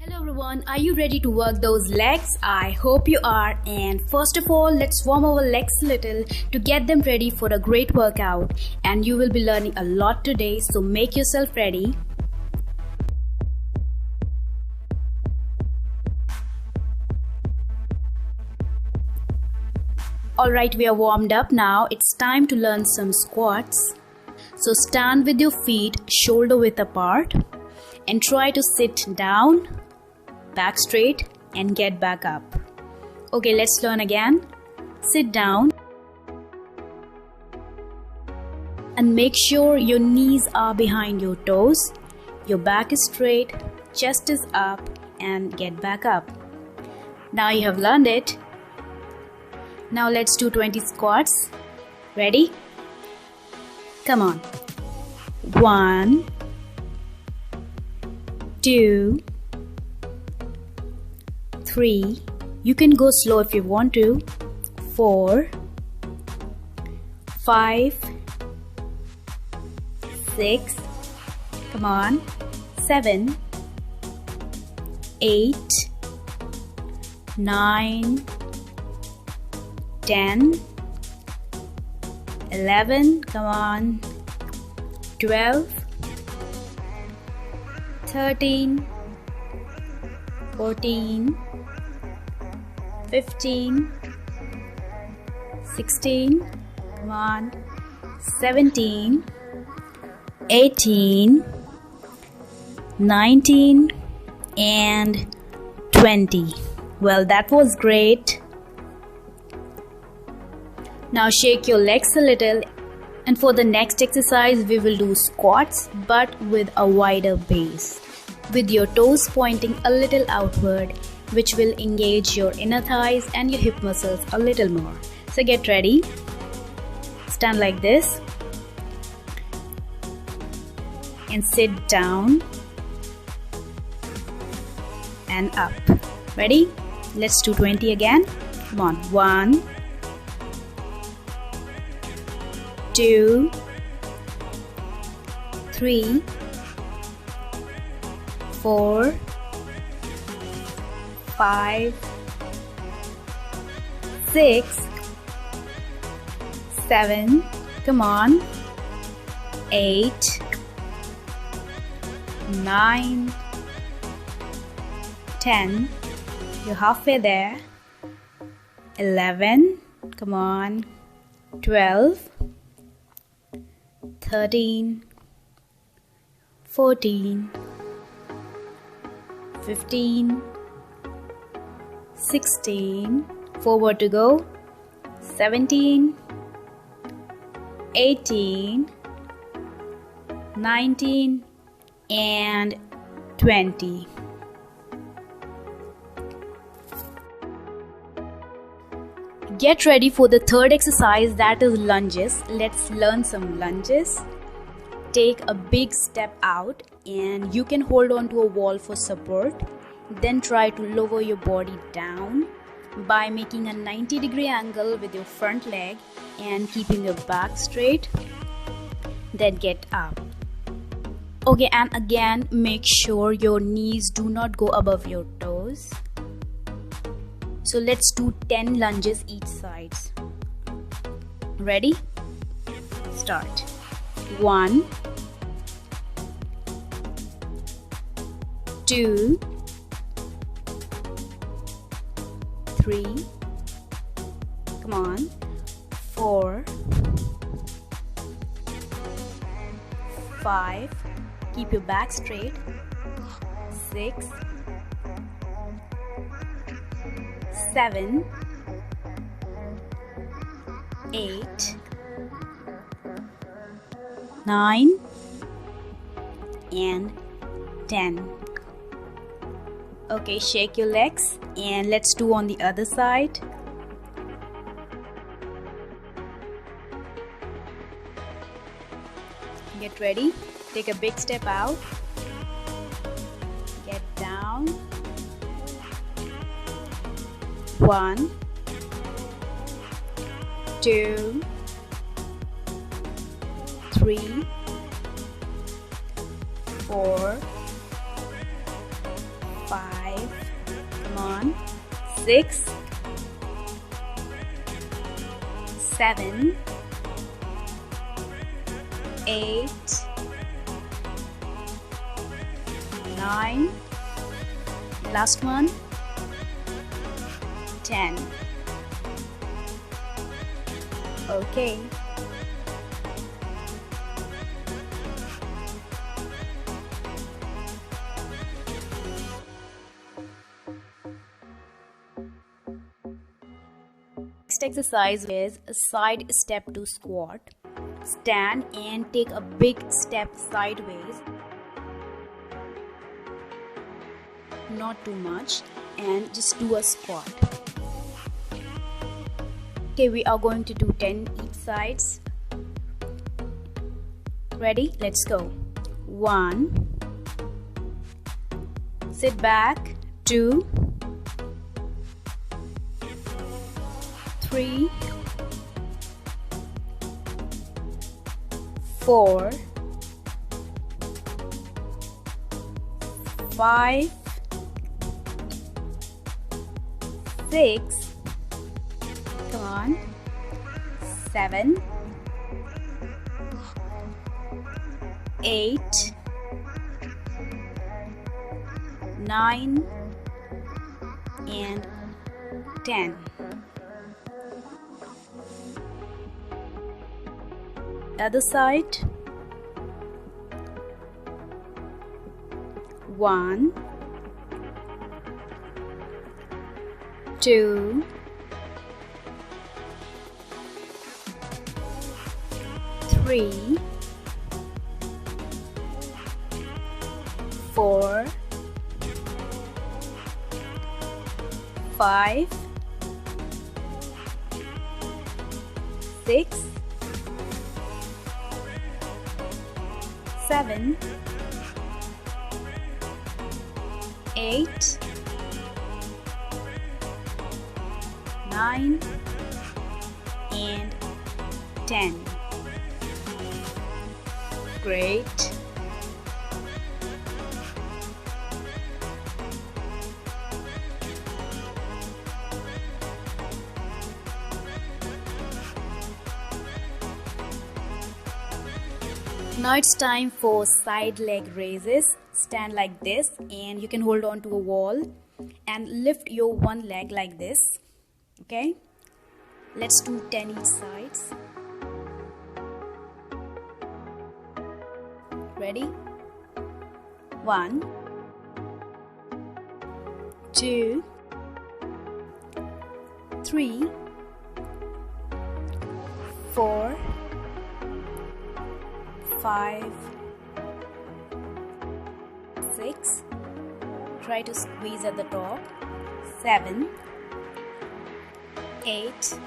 Hello everyone, are you ready to work those legs? I hope you are. And first of all, let's warm our legs a little to get them ready for a great workout. And you will be learning a lot today, so make yourself ready. Alright, we are warmed up now. It's time to learn some squats. So stand with your feet shoulder width apart and try to sit down, back straight and get back up. Okay, let's learn again. Sit down and make sure your knees are behind your toes, your back is straight, chest is up and get back up. Now you have learned it. Now let's do 20 squats. Ready? Come on. 1, 2, 3. You can go slow if you want to. 4, 5, 6. Come on. 7, 8, 9, 10, 11. Come on. 12, 13, 14, 15, 16, come on, 17, 18, 19 and 20. Well, that was great. Now shake your legs a little. And for the next exercise, we will do squats but with a wider base, with your toes pointing a little outward, which will engage your inner thighs and your hip muscles a little more. So get ready. Stand like this and sit down and up. Ready? Let's do 20 again. Come on. 1, 2, 3, 4, 5, 6, 7, come on, 8, 9, 10, you're halfway there, 11, come on, 12, 13, 14, 15, 16, forward to go, 17, 18, 19 and 20. Get ready for the third exercise, that is lunges. Let's learn some lunges. Take a big step out and you can hold on to a wall for support. Then try to lower your body down by making a 90-degree angle with your front leg and keeping your back straight. Then get up. Okay, and again make sure your knees do not go above your toes. So let's do 10 lunges each side. Ready? Start. 1, 2, 3, come on, 4, 5, keep your back straight, 6, 7, 8, 9 and 10. Okay, shake your legs and let's do on the other side. Get ready. Take a big step out. Get down. 1, 2, 3, 4, 5, come on, 6, 7, 8, 9, last one, 10. Okay. Next exercise is a side step to squat. Stand and take a big step sideways, not too much, and just do a squat. Okay, we are going to do 10 each sides. Ready? Let's go. 1, sit back, 2, 3, 4, 5, 6, come on, 7, 8, 9, and 10. Other side. 1, 2, 3, 4, 5, 6, 7, 8, 9, and 10. Great. Now it's time for side leg raises. Stand like this and you can hold on to a wall and lift your one leg like this. Okay, let's do 10 each sides. Ready? 1, 2, 3, 4, 5, 6, try to squeeze at the top, 7, 8,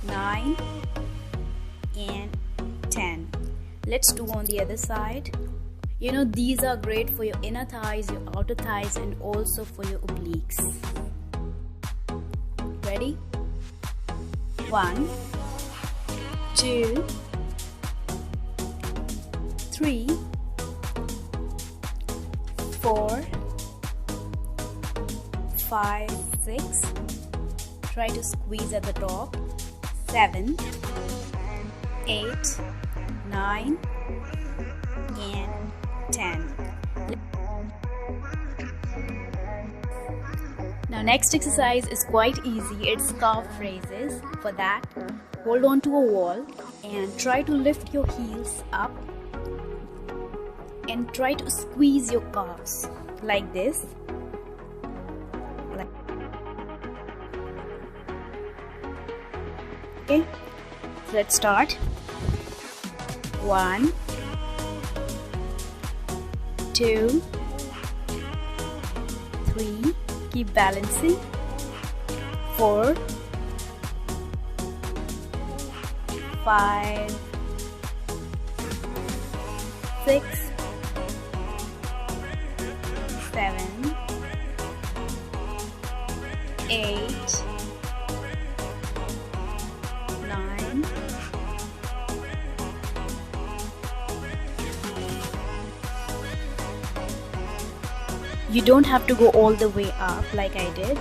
9, and 10. Let's do on the other side. You know, these are great for your inner thighs, your outer thighs, and also for your obliques. Ready? 1, 2, 3, 4, 5, 6, try to squeeze at the top, 7, 8, 9, and 10. Now next exercise is quite easy. It's calf raises. For that, hold on to a wall and try to lift your heels up and try to squeeze your calves like this. Okay, so let's start. 1, 2, 3, keep balancing, 4, 5, 6, 7, 8, 9, 10. You don't have to go all the way up like I did.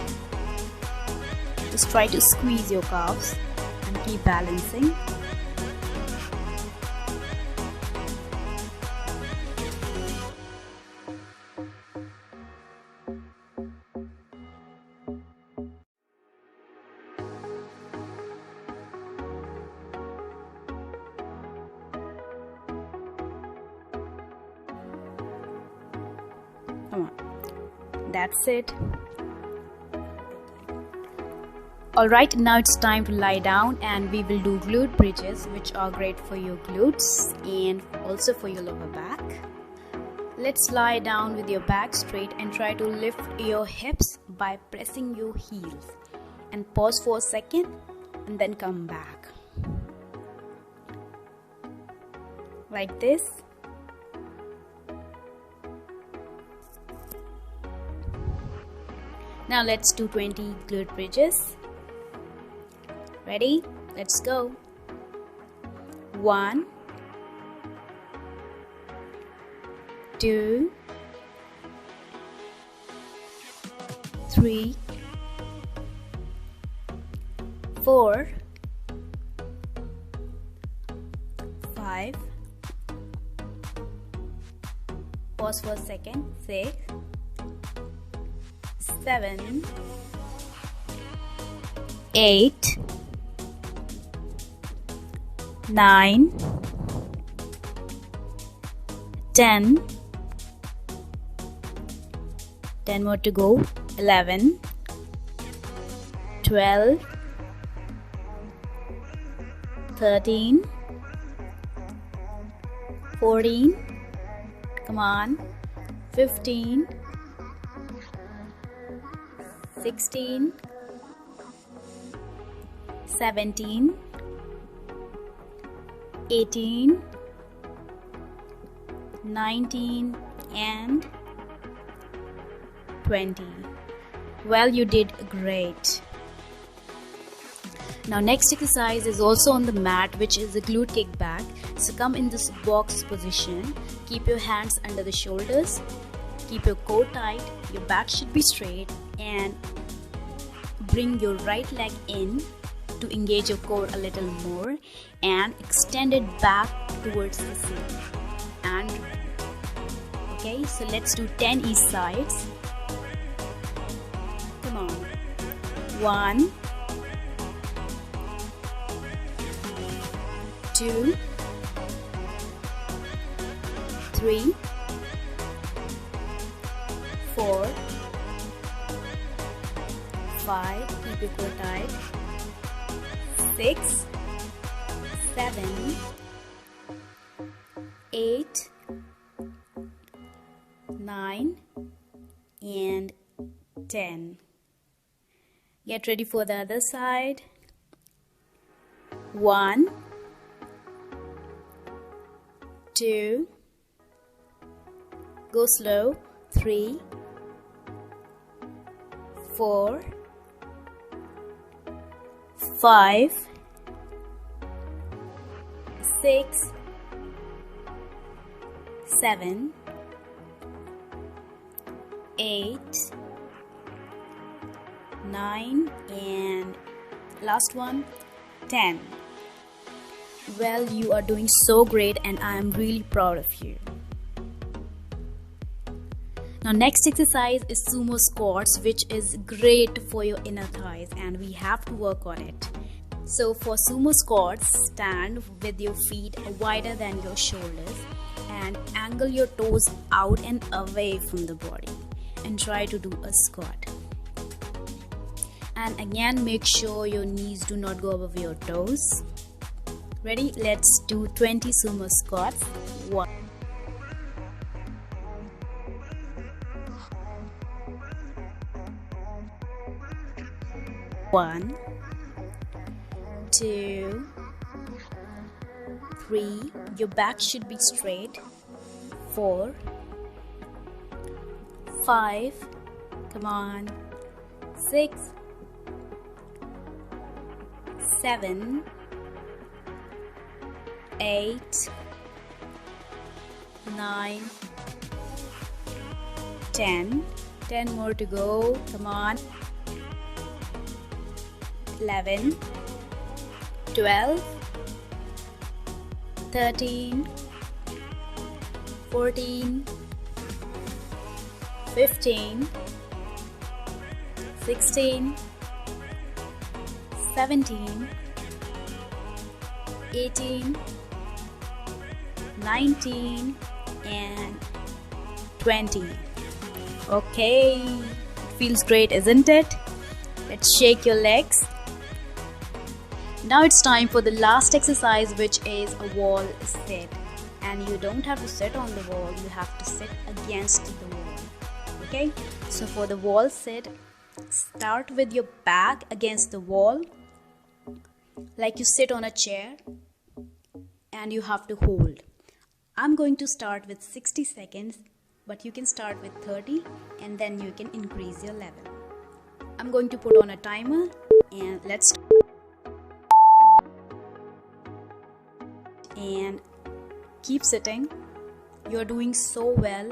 Just try to squeeze your calves and keep balancing. Come on, that's it. Alright, now it's time to lie down and we will do glute bridges, which are great for your glutes and also for your lower back. Let's lie down with your back straight and try to lift your hips by pressing your heels. And pause for a second and then come back. Like this. Now let's do 20 glute bridges. Ready? Let's go. 1, 2, 3, 4, 5. Pause for a second. 6, 7, 8, 9, 10. 10 more to go. 11, 12, 13, 14. Come on. 15, 16, 17, 18, 19 and 20. Well, you did great. Now next exercise is also on the mat, which is the glute kickback. So come in this box position. Keep your hands under the shoulders. Keep your core tight. Your back should be straight and bring your right leg in to engage your core a little more and extend it back towards the ceiling. And okay, so let's do 10 each sides. Come on. 1, 2, 3, 4, 5. Keep your core tight. 6, 7, 8, 9 and 10. Get ready for the other side. 1, 2, go slow. 3, 4, 5, 6, 7, 8, 9 and last one, 10. Well, you are doing so great and I am really proud of you. Now next exercise is sumo squats, which is great for your inner thighs and we have to work on it. So for sumo squats, stand with your feet wider than your shoulders and angle your toes out and away from the body and try to do a squat. And again, make sure your knees do not go above your toes. Ready? Let's do 20 sumo squats. 1, 1, 2, 3. Your back should be straight. 4, 5. Come on. 6, 7, 8, 9, 10. 10 more to go. Come on. 11. 12. 13. 14. 15. 16. 17. 18. 19 and 20. Okay, it feels great, isn't it? Let's shake your legs. Now it's time for the last exercise, which is a wall sit. And you don't have to sit on the wall, you have to sit against the wall. Okay, so for the wall sit, start with your back against the wall like you sit on a chair, and you have to hold. I'm going to start with 60 seconds, but you can start with 30 and then you can increase your level. I'm going to put on a timer and let's start. And keep sitting. You're doing so well.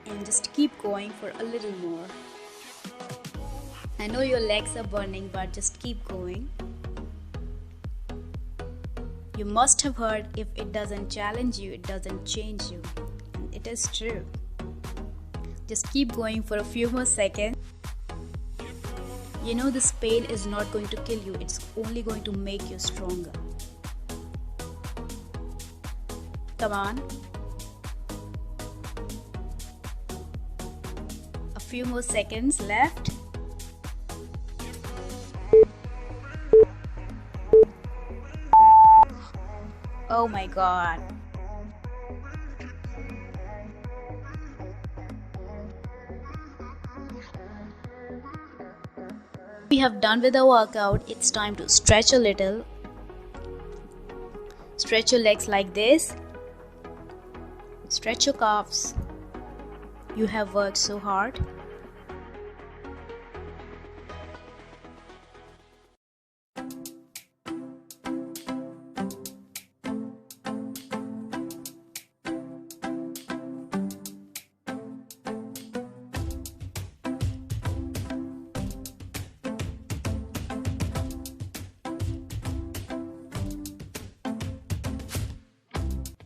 And just keep going for a little more. I know your legs are burning, but just keep going. You must have heard, if it doesn't challenge you, it doesn't change you. And it is true. Just keep going for a few more seconds. You know this pain is not going to kill you, it's only going to make you stronger. Come on. A few more seconds left. Oh my God. We have done with the workout. It's time to stretch a little. Stretch your legs like this. Stretch your calves. You have worked so hard.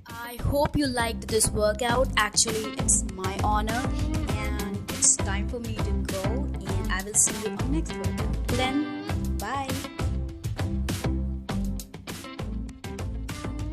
I hope you liked this workout. Actually, it's my honor, and it's time for me to go, and I will see you on next workout. Then